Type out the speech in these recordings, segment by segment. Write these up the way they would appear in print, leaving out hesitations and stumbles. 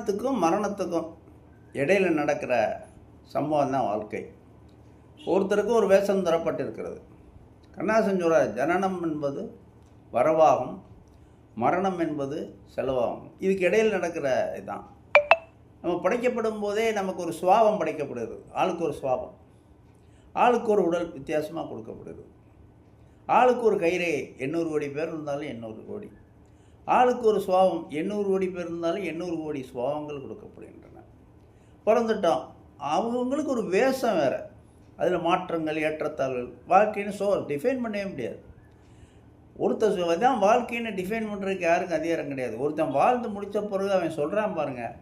ஜனனத்துக்கும் மரணத்துக்கும் இடையில் நடக்கிற சம்பவம் தான் வாழ்க்கை. ஒருத்தருக்கும் ஒரு வேஷம் தரப்பட்டிருக்கிறது. கண்ணாசன் சொல்கிறார், ஜனனம் என்பது வரவாகும், மரணம் என்பது செலவாகும். இதுக்கு இடையில் நடக்கிற இதுதான். நம்ம படைக்கப்படும் போதே நமக்கு ஒரு சுவாபம் படைக்கப்படுகிறது. ஆளுக்கு ஒரு சுவாபம், ஆளுக்கு ஒரு உடல் வித்தியாசமாக கொடுக்கப்படுகிறது. ஆளுக்கு ஒரு கயிறை 800 கோடி பேர் இருந்தாலும் 800 கோடி, ஆளுக்கு ஒரு சுவாபம் 800 கோடி பேர் இருந்தாலும் 800 கோடி சுவாபங்கள் கொடுக்கப்படுகின்றன. பிறந்துட்டோம், அவங்களுக்கு ஒரு வேஷம் வேறு, அதில் மாற்றங்கள் ஏற்றத்தாழ்வுகள். வாழ்க்கைன்னு டிஃபைன் பண்ணவே முடியாது. ஒருத்தர் தான் வாழ்க்கைன்னு டிஃபைன் பண்ணுறதுக்கு யாருக்கும் அதிகாரம் கிடையாது. ஒருத்தன் வாழ்ந்து முடித்த பிறகு அவன் சொல்கிறான் பாருங்கள்,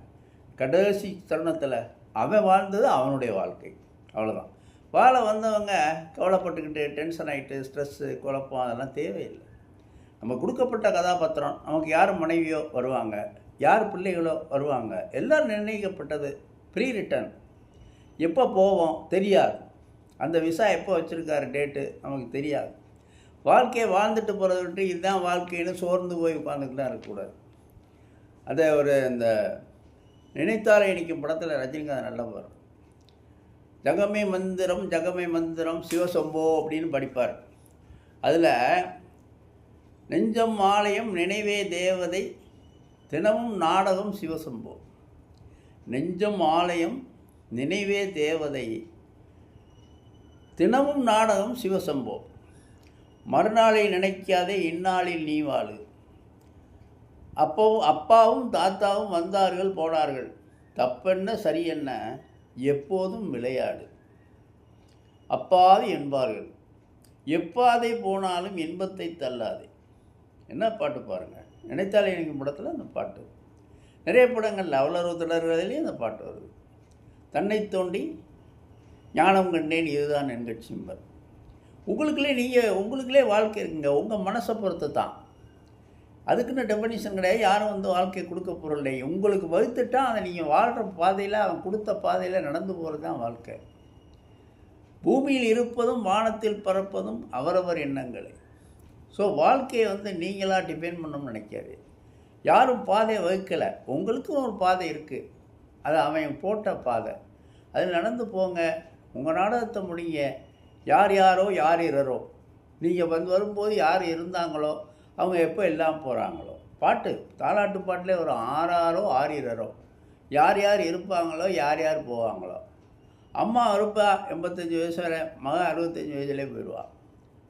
கடைசி தருணத்தில் அவன் வாழ்ந்தது அவனுடைய வாழ்க்கை, அவ்வளோதான். வாழ வந்தவங்க கவலைப்பட்டுக்கிட்டு டென்ஷன் ஆகிட்டு ஸ்ட்ரெஸ்ஸு குழப்பம் அதெல்லாம் தேவையில்லை. நம்ம கொடுக்கப்பட்ட கதாபாத்திரம், நமக்கு யார் மனைவியோ வருவாங்க, யார் பிள்ளைகளோ வருவாங்க, எல்லோரும் நிர்ணயிக்கப்பட்டது. Pre return. எப்போ போவோம் தெரியாது. அந்த விசா எப்போ வச்சுருக்காரு டேட்டு நமக்கு தெரியாது. வாழ்க்கையை வாழ்ந்துட்டு போகிறத விட்டு இதுதான் வாழ்க்கைன்னு சோர்ந்து போய் உட்காந்துக்கிட்டு இருக்கக்கூடாது. அதை இந்த நினைத்தாலே இன்றைக்கும் படத்தில் ரஜினிகாந்த் நல்லா வரும். ஜகமே மந்திரம் ஜகமே மந்திரம் சிவசம்போ அப்படின்னு படிப்பார். அதில் நெஞ்சம் ஆலயம் நினைவே தேவதை தினமும் நாடகம் சிவசம்போ. நெஞ்சம் ஆலயம் நினைவே தேவதை தினமும் நாடகம் சிவசம்போ. மறுநாளை நினைக்காதே இந்நாளில் நீ வாழு. அப்பாவும் தாத்தாவும் வந்தார்கள் போனார்கள், தப்பென்ன சரியென்ன எப்போதும் விளையாடு. அப்பாது என்பார்கள், எப்பாதை போனாலும் இன்பத்தை தள்ளாதே. என்ன பாட்டு பாருங்கள், நினைத்தாலே எனக்கு படத்தில் அந்த பாட்டு. நிறைய படங்களில் அவலர்வு தொடர்களையும் அந்த பாட்டு வருது. தன்னை தோண்டி ஞானம் கண்டேன் இதுதான் என் கட்சிம்பர். உங்களுக்குள்ளே வாழ்க்கை இருக்குங்க. உங்கள் மனசை பொறுத்து தான். அதுக்குன்னு டெஃபனிஷன் கிடையாது. யாரும் வாழ்க்கையை கொடுக்க போகிறதில்லை. உங்களுக்கு வகுத்துட்டால் அதை நீங்கள் வாழ்கிற பாதையில், அவன் கொடுத்த பாதையில் நடந்து போகிறது தான் வாழ்க்கை. பூமியில் இருப்பதும் வானத்தில் பறப்பதும் அவரவர் எண்ணங்களே. ஸோ வாழ்க்கையை நீங்களாக டிபெண்ட் பண்ணணும்னு நினைக்காது. யாரும் பாதையை வகுக்கலை, உங்களுக்கும் ஒரு பாதை இருக்குது. அது அவன் போட்ட பாதை, அதில் நடந்து போங்க. உங்கள் நாடகத்தை முடிங்க. யார் யாரோ யார் இரரோ, நீங்கள் வரும்போது யார் இருந்தாங்களோ அவங்க எப்போ எல்லாம் போகிறாங்களோ. பாட்டு தாலாட்டு பாட்டிலே ஒரு ஆறாரோ ஆறிரரோ, யார் யார் இருப்பாங்களோ யார் யார் போவாங்களோ. அம்மா இருப்பா 85 வயசு வரை, மகன் 65 வயசுலேயே போயிடுவாள்,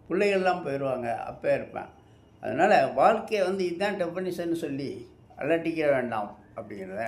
பிள்ளைகள்லாம் போயிடுவாங்க, அப்போ இருப்பேன். அதனால் வாழ்க்கையை இதுதான் டெஃபனிஷன் சொல்லி அலட்டிக்க வேண்டாம் அப்படிங்கிறத